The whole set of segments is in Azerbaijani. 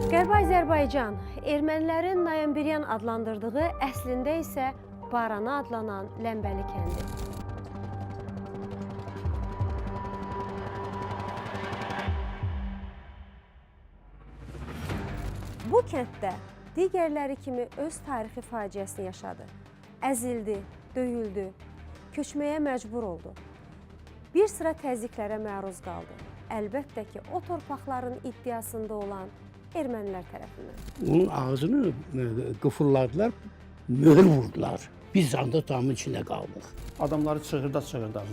Qərbi Azərbaycan, ermənilərin Nayambiryan adlandırdığı, əslində isə Barana adlanan Ləmbəli kəndi. Bu kənddə digərləri kimi öz tarixi faciəsini yaşadı. Əzildi, döyüldü, köçməyə məcbur oldu. Bir sıra təzyiqlərə məruz qaldı. Əlbəttə ki, o torpaqların iddiasında olan ermənilər tərəfindən. Onun ağzını qıfırladılar, möhür vurdular. Biz damın içində qaldıq. Adamları çığırda,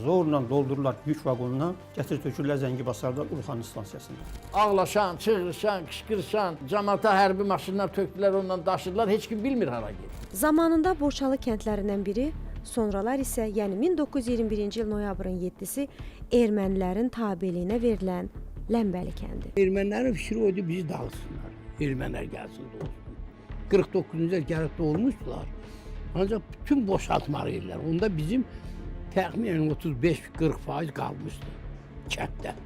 zorla doldururlar yük vagonuna, gətir tökürlər Zəngibasarda Uluxan stansiyasında. Ağlaşan, çığırışan, qışqırışan, cəmaata hərbi maşınlar tökdülər, ondan daşıdılar, heç kim bilmir hara gedir. Zamanında Borçalı kəndlərindən biri, sonralar isə, yəni 1921-ci il noyabrın 7-si ermənilərin tabeliyinə verilən Ləmbəli kəndi. Ermənilərin fikri oydu, bizi dağılsınlar. Ermənilər gəlsin, olsun. 49-cu il gəlib doğulmuşdular. Ancaq bütün boşaltmalı yerlər. Onda bizim təxminən 35-40% qalmışdı kənddə.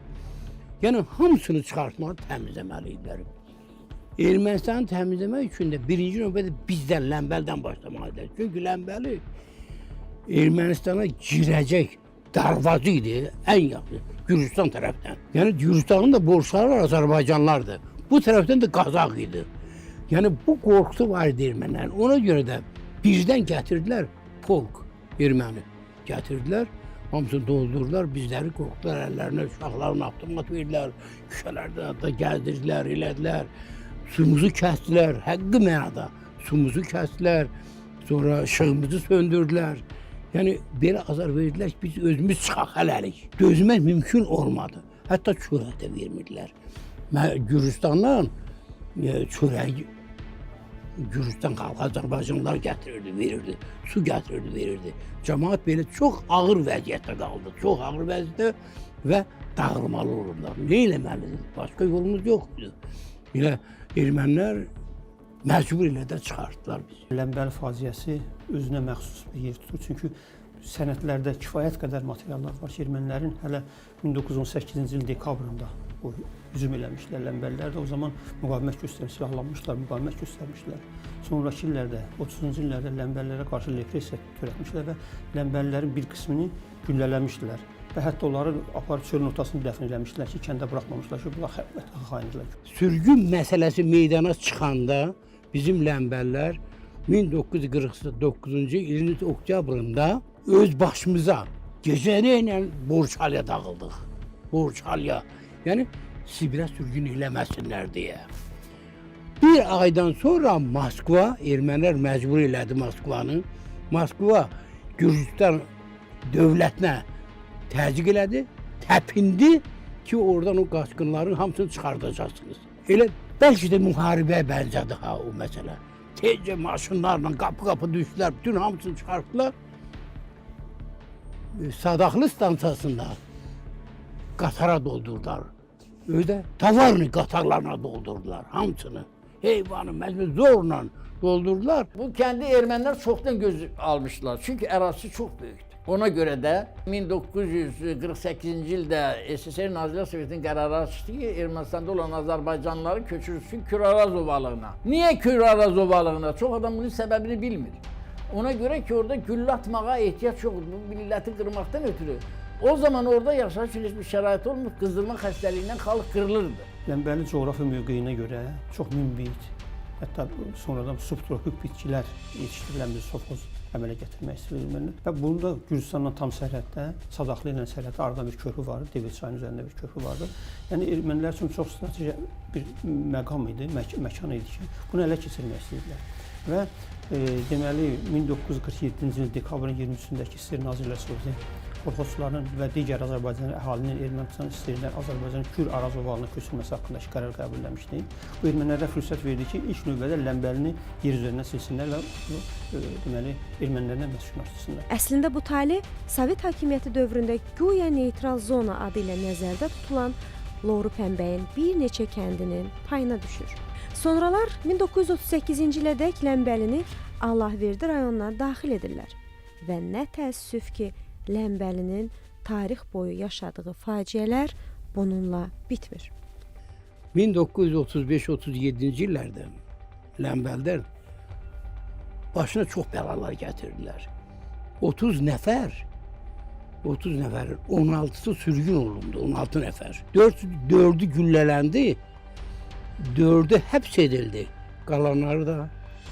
Yəni hamısını çıxartmalı, təmizləməli idilər. Ermənistanı təmizləmək üçün də birinci növbədə bizdən, Ləmbəldən başlamalıdır. Çünki Ləmbəli Ermənistana girəcək darvazı idi, ən yaxşı, Gürcistan tərəfdən. Yəni Gürcistanın da borçları Azərbaycanlardır. Bu tərəfdən də Qazaq idi. Yəni bu qorxusu var idi ermənilərin. Ona görə də birdən gətirdilər polk erməni. Gətirdilər, hamısını doldurdular, bizləri qorxdular, əllərinə uşaqlarını avtomat verdilər, küçələrdə da gəzdirdilər, elədilər. Suyumuzu kəsdilər, həqiqi mənada suyumuzu kəsdilər, sonra işığımızı söndürdülər. Yəni, belə azar verdilər ki, biz özümüz çıxaq hələlik. Dözmək mümkün olmadı. Hətta çörək də vermirdilər. Gürcistandan çörək, Gürcistan xalqı, Azərbaycanlılar gətirirdi, verirdi. Su gətirirdi, verirdi. Cəmaat belə çox ağır vəziyyətdə qaldı. Çox ağır vəziyyətdə və dağılmalı olurlar. Ne eləməlidir? Başqa yolumuz yoxdur. Belə ermənilər məcbur ilə də çıxartdılar bizi. Ləmbəli faciəsi özünə məxsus bir yer tutur. Çünki sənədlərdə kifayət qədər materiallar var ki, ermənilərin hələ 1918-ci il dekabrında hücum eləmişlər. Ləmbəlilər də o zaman müqavimət göstərmişlər, silahlanmışlar, müqavimət göstərmişlər. Sonraki illərdə, 30-cu illərdə Ləmbəlilərə qarşı repressiya törətmişlər və Ləmbəlilərin bir qismini güllələmişdilər. Və hətta onları aparıb çölün ortasını dəfn eləmişlər ki, kəndə buraxmamışlar ki, bunlar xaindirlər. Sürgün məsələsi meydana çıxanda bizim Ləmbəlilər 1949-cu ilin oktyabrında öz başımıza gecəylə Borçalıya dağıldıq. Borçalıya, yəni Sibirə sürgün eləməsinlər deyə. Bir aydan sonra Moskva, ermənilər məcbur elədi Moskvanı. Moskva Gürcistan dövlətinə təzyiq elədi, təpindi ki, oradan o qaçqınların hamısını çıxardacaqsınız. Elə bəlkə də müharibəyə bənzədi ha o məsələ. Tezcə maşınlarla qapı-qapı düşdülər, bütün hamısını çıxartdılar. Sadaxlı stansiyasında qatara doldurdular. Öyle tavarını qatarlarına doldurdular hamısını. Heyvanı məcbur zorla doldurdular. Bu kəndi ermənilər çoxdan göz almışlar. Çünki ərazisi çox böyükdür. Ona görə də 1948-ci ildə SSR Nazirlər Sovetinin qərarı çıxdı ki, Ermənistanda olan Azərbaycanlıları köçürsün Küraraz ovalığına. Niyə Küraraz ovalığına? Çox adam bunun səbəbini bilmir. Ona görə ki, orada güllə atmağa ehtiyac yoxdur. Bu milləti qırmaqdan ötürü. O zaman orada yaşayış üçün heç bir şərait olmur, qızdırma xəstəliyindən xalq qırılırdı. Ləmbəli coğrafi mövqeyinə görə çox münbit, hətta sonradan subtropik bitkilər yetişdirilən bir sovxoz əmələ gətirmək istəyirlər. Və bunu da Gürcistanla tam sərhəddə, Sadaxlı ilə sərhəddə arada bir körpü vardı, Devel çayının üzərində bir körpü vardı. Yəni ermənilər üçün çox strateji bir məqam idi, məkan idi ki, bunu ələ keçirmək istəyirlər. Və deməli 1947-ci il dekabrın 23-dəki SSR Nazirlər Sovetinin kolxozçuların və digər Azərbaycan əhalinin Ermənistan istəyirlər Azərbaycanın Kür Araz ovalına köçürülməsi haqqındakı qərar qəbul etmişdi. Bu ermənilərə fürsət verdi ki, ilk növbədə Ləmbəlini yer üzərinə silsinlər və deməli ermənilərdən məskunlaşdırsınlar. Əslində bu talih Sovet hakimiyyəti dövründə güya neytral zona adı ilə nəzərdə tutulan Loru Pəmbəyin bir neçə kəndinin payına düşür. Sonralar 1938-ci ilədək Ləmbəlini Allahverdi rayonuna daxil edirlər və nə təəssüf ki, Ləmbəlinin tarix boyu yaşadığı faciələr bununla bitmir. 1935-37-ci illərdə Ləmbəldən başına çox bəlalar gətirdilər. 30 nəfərin 16-sı sürgün olundu, 16 nəfər. 4'ü güllələndi, 4'ü həbs edildi. Qalanları da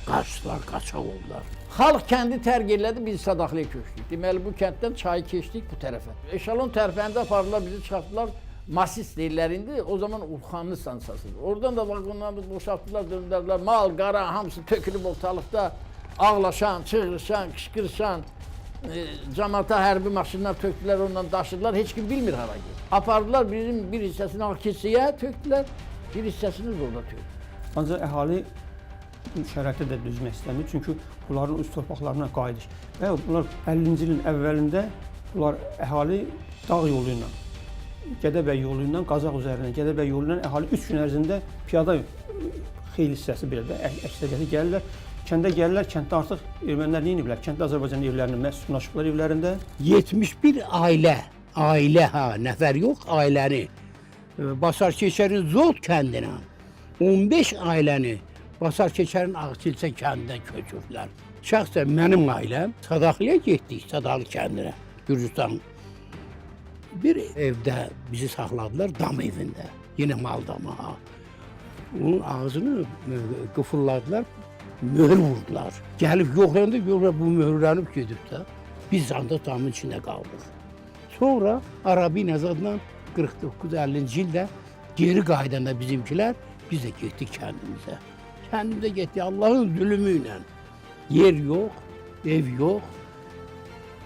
qaçdılar, qaçaq oldular. Xalq kəndi tərk elədi, biz Sadaxlıya köçdük. Deməli bu kənddən çayı keçdik bu tərəfə. Eşalon tərəfində apardılar, bizi çıxartdılar. Masis deyirlər indi, o zaman Urxanlı stansiyasıdır. Oradan da vagonlarımızı boşaltdılar, döndürdülər. Mal, qara hamısı tökülüb ortalıqda. Ağlaşan, çığırışan, qışqırışan, cəmaata hərbi maşınlar tökdülər, ondan daşıdılar. Heç kim bilmir hara gedir. Apardılar, bizim bir hissəsini Ağkilsiyə tökdülər, bir hissəsini orada tökdülər. Ancaq əhali şəraitə də düzmək istəmir. Çünki bunların öz torpaqlarına qayıdış. Və bunlar 50-ci ilin əvvəlində bunlar əhali dağ yolu ilə, Gədəbəy yolu ilə, Qazaq üzərindən Gədəbəy yolu ilə əhali 3 gün ərzində piyada xeyli hissəsi belə də əksəriyyəti gəlirlər. Kəndə gəlirlər, kənddə artıq ermənilər nə ediblər? Kənddə Azərbaycan evlərinin məskunlaşıblar evlərində. 71 ailə nəfər yox, ailəni Basarkeçərin Zot kəndinə, 15 ailəni Basarkeçərin Ağkilsə kəndinə köçürdülər. Şəxsən mənim ailəm Sadaxlıya getdik, Sadaxlı kəndinə, Gürcüstan. Bir evdə bizi saxladılar, dam evində, yenə mal damı. Onun ağzını qıfırladılar, möhür vurdular. Gəlib yoxlayanda görürlər bu möhürlənib gedib də. Biz anda damın içində qaldıq. Sonra Arabi Nəzadla 49-50-ci ildə geri qaydanda bizimkilər, biz də getdik kəndimizə. Kəndimizə getdik Allahın zülümü ilə. Yer yox, ev yox,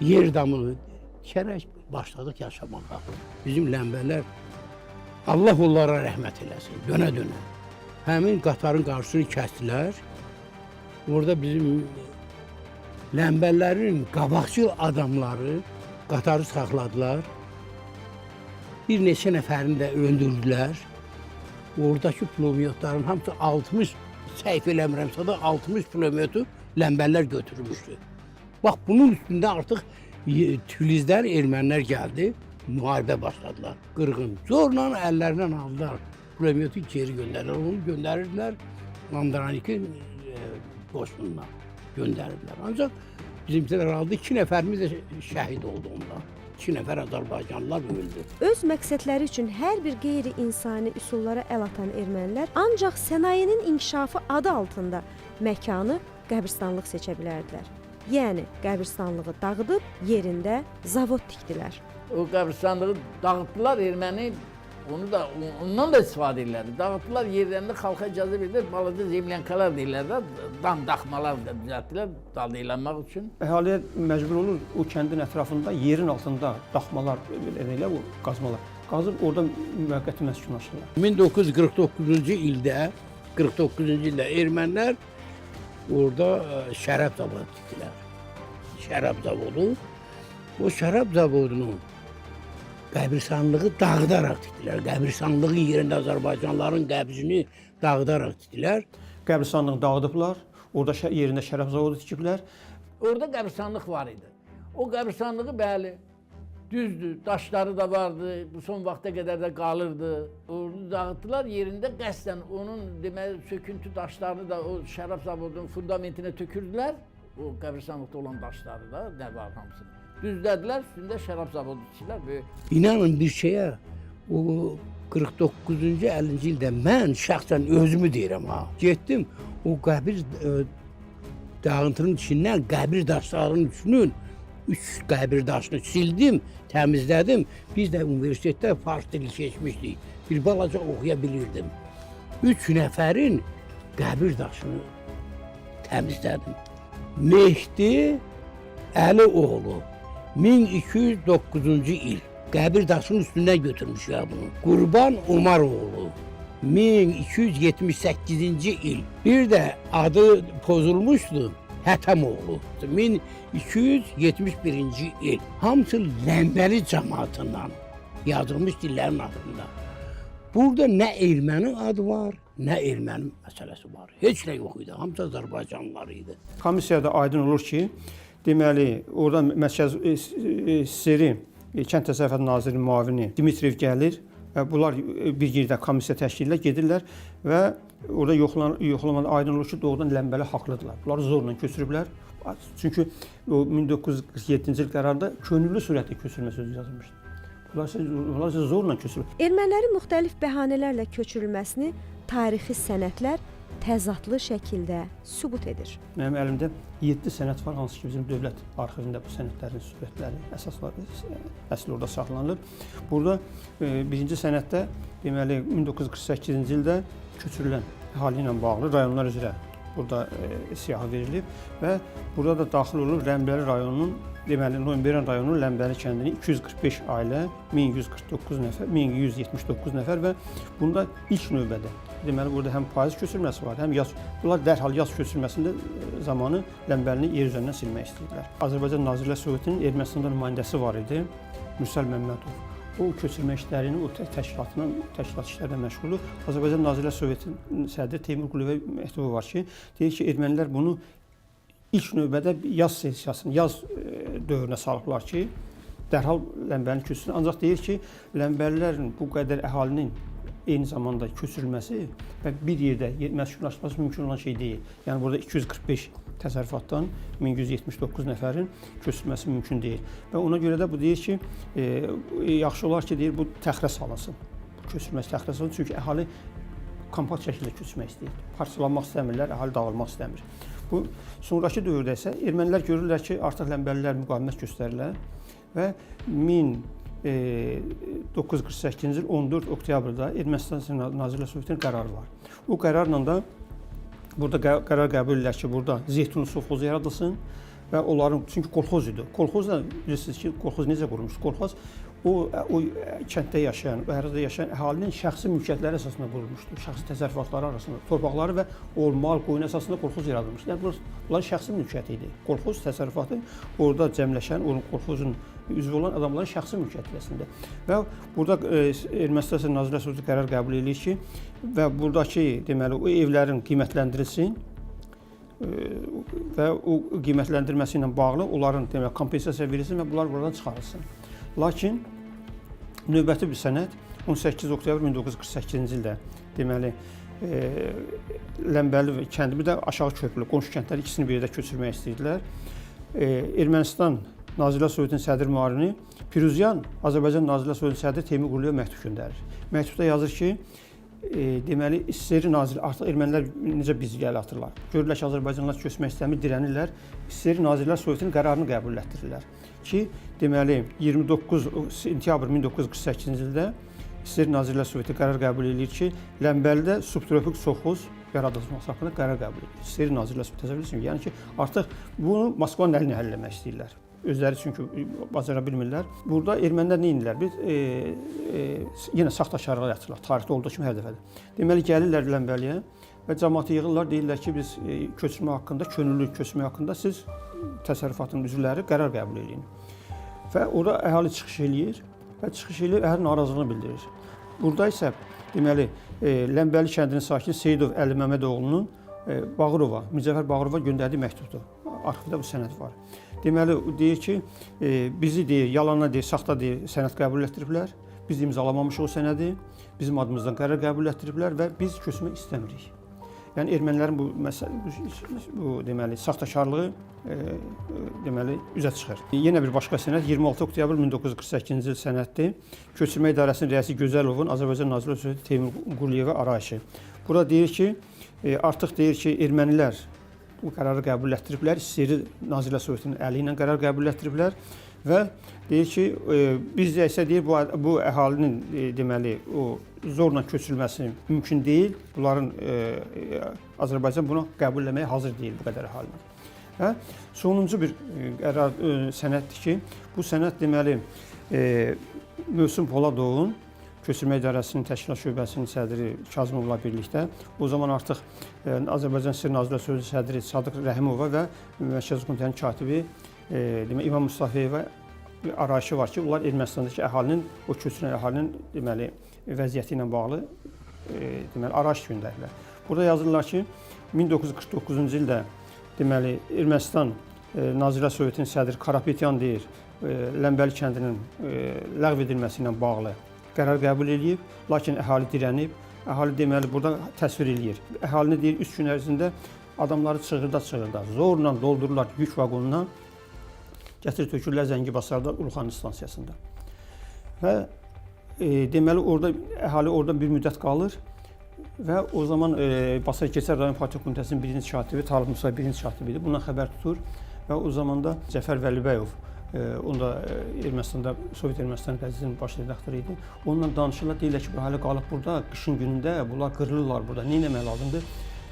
yer damını dikərək başladıq yaşamağa. Bizim Ləmbələr, Allah onlara rəhmət eləsin, dönə-dönə. Həmin qatarın qarşısını kəsdilər. Orada bizim Ləmbəllərin qabaqçıl adamları qatarı saxladılar. Bir neçə nəfərini də öldürdülər. Oradakı pulemyotların hamısı 60, səhv eləmirəmsə də 60 pulemyotu Ləmbəllər götürmüşdü. Bax bunun üstündə artıq Tbilizdən ermənilər gəldi, müharibə başladılar. Qırğın zorla əllərindən aldılar, pulemyotu geri göndərdilər. Onu göndərirdilər Landranikin qoşununa göndərirdilər. Ancaq bizimkilər aldı, 2 nəfərimiz də şəhid oldu ondan. 2 nəfər Azərbaycanlılar öldü. Öz məqsədləri üçün hər bir qeyri-insani üsullara əl atan ermənilər ancaq sənayenin inkişafı adı altında məkanı qəbirstanlıq seçə bilərdilər. Yəni qəbirstanlığı dağıdıb yerində zavod tikdilər. O qəbirstanlığı dağıtdılar, erməni onu da ondan da istifadə edirlər. Dağıtdılar, yerlərində xalqa icazə verdilər, balaca zemlyankalar deyirlər də, dam daxmalar da düzəltdilər daldalanmaq üçün. Əhaliyə məcbur olur o kəndin ətrafında yerin altında daxmalar elə o qazmalar. Qazıb orada müvəqqəti məskunlaşırlar. 1949-cu ildə ermənilər orada şərab zavodu tikdilər. Şərab zavodu. O şərab zavodunun qəbirstanlığı dağıdaraq tikdilər. Qəbirstanlığın yerində Azərbaycanlıların qəbrini dağıdaraq tikdilər. Qəbirstanlığı dağıdıblar, orada yerində şərab zavodu tikiblər. Orada qəbirstanlıq var idi. O qəbirstanlığı bəli, düzdür, daşları da vardı, bu son vaxta qədər də qalırdı. Onu dağıtdılar, yerində qəsdən onun deməli söküntü daşlarını da o şərab zavodunun fundamentinə tökürdülər. O qəbirstanlıqda olan daşları da nə var hamısını. Düzlədilər, üstündə şərab zavodu tikdilər. İnanın bir şeyə, o 49-cu 50-ci ildə mən şəxsən özümü deyirəm ha. Getdim, o qəbir dağıntının içindən qəbir daşlarının üçünün 3 qəbir daşını sildim, təmizlədim. Biz də universitetdə fars dili keçmişdik. Bir balaca oxuya bilirdim. 3 nəfərin qəbir daşını təmizlədim. Mehdi Əlioğlu 1209-cu il qəbir daşının üstündən götürmüşlər bunu. Qurban Umaroğlu 1278-ci il. Bir də adı pozulmuşdu Hətəmoğlu 1271-ci il. Hamısı Ləmbəli cəmaatından yazılmış dillərin adında. Burada nə erməni adı var, nə erməni məsələsi var. Heç nə yox idi, hamısı Azərbaycanlılar idi. Komissiyada aydın olur ki, deməli, orada Mərkəz Seri, Kənd Təsərrüfatı Nazirinin müavini Dimitriyev gəlir, Bunlar bir yerdə komissiya təşkil edirlər, gedirlər və orada yoxlamada aydın olur ki, doğrudan Ləmbəli haqlıdırlar. Bunları zorla köçürüblər. Çünki o 1947-ci il qərarında könüllü surətdə köçürmə sözü yazılmışdı. Bunlar zorla köçürülür. Ermənilərin müxtəlif bəhanələrlə köçürülməsini tarixi sənədlər təzadlı şəkildə sübut edir. Mənim əlimdə 7 sənəd var, hansı ki bizim dövlət arxivində bu sənədlərin sürətləri əsl orada saxlanılır. Burada birinci sənəddə deməli 1948-ci ildə köçürülən əhali ilə bağlı rayonlar üzrə burada siyahı verilib və burada da daxil olub Ləmbəli rayonunun, deməli Noyonberan rayonunun Ləmbəli kəndinin 245 ailə, 1149 nəfər, 1179 nəfər və bunda ilk növbədə deməli burada həm payız köçürülməsi var, həm yaz. Bunlar dərhal yaz köçürülməsində zamanı Ləmbəlini yer üzərindən silmək istəyirlər. Azərbaycan Nazirlər Sovetinin Ermənistanda nümayəndəsi var idi, Mürsəl Məmmədov. O köçürmə işlərini, o təşkilat işlərlə məşğuldur. Azərbaycan Nazirlər Sovetinin sədri Teymur Quliyevə məktubu var ki, deyir ki, ermənilər bunu ilk növbədə yaz sessiyasını, yaz dövrünə salıblar ki, dərhal Ləmbəlini köçürsün. Ancaq deyir ki, Ləmbəlilərin bu qədər əhalinin eyni zamanda köçürülməsi və bir yerdə məskunlaşması mümkün olan şey deyil. Yəni burada 245 təsərrüfatdan 1179 nəfərin köçürülməsi mümkün deyil. Və ona görə də bu deyir ki, yaxşı olar ki, deyir bu təxirə salınsın. Köçürülməsi təxirə salınsın, çünki əhali kompakt şəkildə köçürmək istəyir. Parçalanmaq istəmirlər, əhali dağılmaq istəmir. Bu sonrakı dövrdə isə ermənilər görürlər ki, artıq Ləmbəlilər müqavimət göstərirlər və 1948-ci il 14 oktyabrda Ermənistan Nazirlər Sovetinin qərarı var. O qərarla da burada qərar qəbul edirlər ki, burada Zeytun sovxozu yaradılsın və onların, çünki kolxoz idi. Kolxoz da bilirsiniz ki, kolxoz necə qurulmuşdur? Kolxoz o kənddə yaşayan, o ərazidə yaşayan əhalinin şəxsi mülkiyyətləri əsasında qurulmuşdur. Şəxsi təsərrüfatları arasında, torpaqları və mal, qoyun əsasında kolxoz yaradılmışdır. Yəni bunların şəxsi mülkiyyəti idi. Kolxoz təsərrüfatı orada cəmləşən, onun kolxozun üzvü olan adamların şəxsi mülkiyyətində. Və burada Ermənistan Nazirlər Soveti qərar qəbul edir ki, və buradakı deməli o evlərin qiymətləndirilsin və o qiymətləndirməsi ilə bağlı onların deməli kompensasiya verilsin və bunlar buradan çıxarılsın. Lakin növbəti bir sənəd 18 oktyabr 1948-ci ildə deməli Ləmbəli kəndimi də aşağı köprülü qonşu kəndləri ikisini bir yerdə köçürmək istəyirdilər. Ermənistan Nazirlər Sovetinin sədri müavini Piruzyan Azərbaycan Nazirlər Sovetinin sədri Teymur Quliyevə məktub göndərir. Məktubda yazır ki, deməli İSSR naziri artıq ermənilər necə bizgəli atırlar. Görürlər ki, Azərbaycanlılar köçmək istəmir, dirənirlər. İSSR Nazirlər Sovetinin qərarını qəbul etdirirlər ki, deməli 29 sentyabr 1948-ci ildə İSSR Nazirlər Soveti qərar qəbul edir ki, Ləmbəlidə subtropik sovxoz yaradılması haqqında qərar qəbul edir. İSSR Nazirlər Soveti təsəvvür edirsiniz. Yəni ki, artıq bunu Moskvanın əli ilə həll etmək istəyirlər. Özləri çünki bacara bilmirlər. Burada ermənilər nə edirlər? Biz yenə saxtakarlığa yatırlar. Tarixdə olduğu kimi hər dəfədir. Deməli gəlirlər Ləmbəliyə və cəmaatı yığırlar, deyirlər ki, biz köçürmə haqqında, könüllü köçürmə haqqında siz təsərrüfatın üzvləri qərar qəbul edin. Və orada əhali çıxış eləyir və çıxış eləyir, əhali narazılığını bildirir. Burada isə deməli Ləmbəli kəndinin sakini Seyidov Əli Məmmədoğlunun Bağırova, Mücəffər Bağırova göndərdiyi məktubdur. Arxivdə bu sənəd var. Deməli deyir ki, bizi deyir, yalanla deyir, saxta deyir, sənəd qəbul etdiriblər. Biz imzalamamışıq o sənədi, bizim adımızdan qərar qəbul etdiriblər və biz köçmək istəmirik. Yəni ermənilərin bu deməli saxtakarlığı deməli üzə çıxır. Yenə bir başqa sənəd 26 oktyabr 1948-ci il sənəddir. Köçürmə İdarəsinin rəisi Gözəlovun Azərbaycan Nazirlər Soveti Teymur Quliyevə arayışı. Burada deyir ki, artıq deyir ki, ermənilər bu qərarı qəbul etdiriblər. İSSR Nazirlər Sovetinin əli ilə qərar qəbul etdiriblər və deyir ki, bizdə isə deyir bu əhalinin deməli o zorla köçürülməsi mümkün deyil. Bunların Azərbaycan buna qəbul etməyə hazır deyil bu qədər əhalinin. Və sonuncu bir qərar sənəddir ki, bu sənəd deməli Mövsüm Poladovun Köçürmə İdarəsinin Təşkilat Şöbəsinin sədri Kazımovla birlikdə, o zaman artıq Azərbaycan SSR Nazirlər Soveti sədri Sadıq Rəhimova və Mərkəzi Komitənin katibi İmam Mustafayeva arayışı var ki, onlar Ermənistandakı əhalinin, o köçürən əhalinin deməli vəziyyəti ilə bağlı deməli arayış göndərirlər. Burada yazırlar ki, 1949-cu ildə deməli Ermənistan Nazirlər Sovetinin sədri Karapetyan deyir, Ləmbəli kəndinin ləğv edilməsi ilə bağlı qərar qəbul edib, lakin əhali dirənib. Əhali deməli burada təsvir eləyir. Əhalini deyir 3 gün ərzində adamları çığırda zorla doldururlar yük vaqonuna. Gətirib tökürlər Zəngibasarda Uluxanı stansiyasında. Və deməli orada əhali orada bir müddət qalır və o zaman Basar Keçər rayon partiya komitəsinin birinci katibi Talib Musayev birinci katibi idi. Bundan xəbər tutur və o zaman da Cəfər Vəlibəyov onda Ermənistanda Sovet Ermənistan qəzetinin baş redaktoru idi. Onunla danışırlar, deyirlər ki, bu hələ qalıb burada qışın günündə bunlar qırılırlar burada. Nə etmək lazımdır?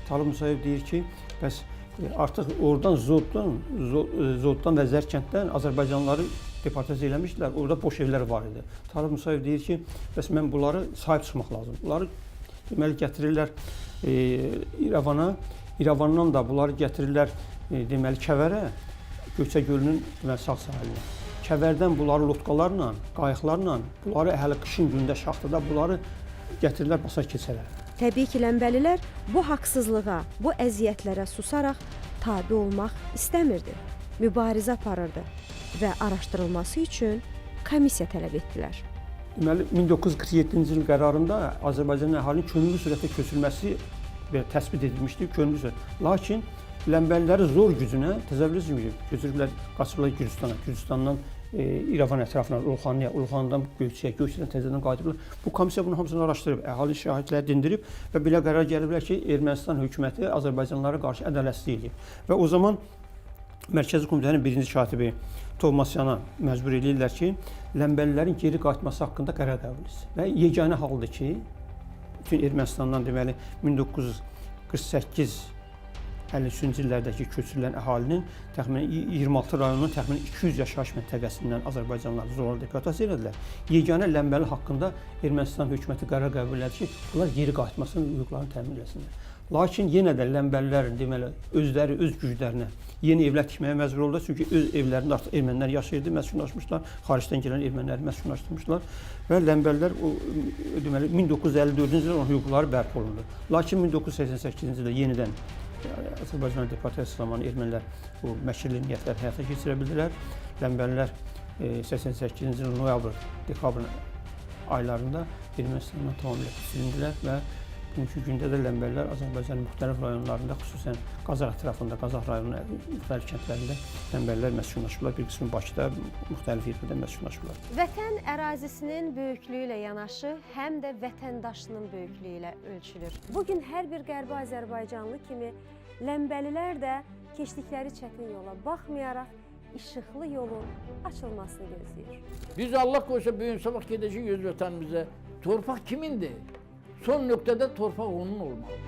Talib Musayev deyir ki, bəs artıq oradan Zoddan və Zərkənddən Azərbaycanlıları deportasiya eləmişdilər. Orada boş evlər var idi. Talib Musayev deyir ki, bəs mən bunları sahib çıxmaq lazım. Bunları deməli gətirirlər İrəvana. İrəvandan da bunları gətirirlər deməli Kəvərə, Göyçə gölünün deməli sağ sahilinə. Kəvərdən bunları lotkalarla, qayıqlarla, bunları hələ qışın gündə şaxtada bunları gətirirlər Basar Keçərə. Təbii ki, Ləmbəlilər bu haqsızlığa, bu əziyyətlərə susaraq tabe olmaq istəmirdi. Mübarizə aparırdı və araşdırılması üçün komissiya tələb etdilər. Deməli 1947-ci il qərarında Azərbaycan əhalinin könüllü sürətdə köçürülməsi təsbit edilmişdi, könüllü sürət. Lakin Ləmbəlləri zor gücünə təzəvvür edin, götürüblər, qaçıblar Gürcüstana, Gürcüstandan İrəvan ətrafına, Uluxanıya, Uluxanıdan Göyçəyə, Göyçədən təzədən qayıdıblar. Bu komissiya bunu hamısını araşdırıb, əhali şahidləri dindirib və belə qərar gəliblər ki, Ermənistan hökuməti Azərbaycanlılara qarşı ədalətsizlik eləyib. Və o zaman Mərkəzi Komitənin birinci katibi Tovmasyana məcbur edirlər ki, Ləmbəlilərin geri qayıtması haqqında qərar qəbul etsin. Və yeganə haldır ki, bütün Ermənistandan deməli 1948 53-cü illərdəki köçürülən əhalinin təxminən 26 rayonunun təxminən 200 yaşayış məntəqəsindən Azərbaycanlıları zorla deportasiya edildilər. Yeganə Ləmbəli haqqında Ermənistan hökuməti qərar qəbul elədi ki, bunlar geri qayıtmasının hüquqlarını təmin etsinlər. Lakin yenə də Ləmbəlilərin deməli özləri öz güclərinə yeni evlər tikməyə məcbur oldular, çünki öz evlərində artıq ermənilər yaşayırdı, məskunlaşmışlar, xaricdən gələn erməniləri məskunlaşdırmışlar və Ləmbəlilər deməli 1954-cü ildə onun hüquqları bərpa olundu. Lakin 1988-ci ildə yenidən Azərbaycan deportasiyası zamanı ermənilər bu məşrli niyyətləri həyata keçirə bildilər. Ləmbəlilər 88-ci il noyabr, dekabr aylarında Ermənistandan tamamilə silindilər və bugünkü gündə də Ləmbəlilər Azərbaycanın müxtəlif rayonlarında, xüsusən Qazax ətrafında, Qazax rayonunun müxtəlif kəndlərində Ləmbəlilər məskunlaşıblar, bir qismi Bakıda, müxtəlif yerlərdə məskunlaşıblar. Vətən ərazisinin böyüklüyü ilə yanaşı, həm də vətəndaşının böyüklüyü ilə ölçülür. Bugün hər bir qərbi Azərbaycanlı kimi Ləmbəlilər də keçdikləri çətin yola baxmayaraq işıqlı yolun açılmasını gözləyir. Biz Allah qoysa bu gün sabah gedəcəyik öz vətənimizə. Torpaq kimindir? Son nöqtədə torpaq onun olmalı.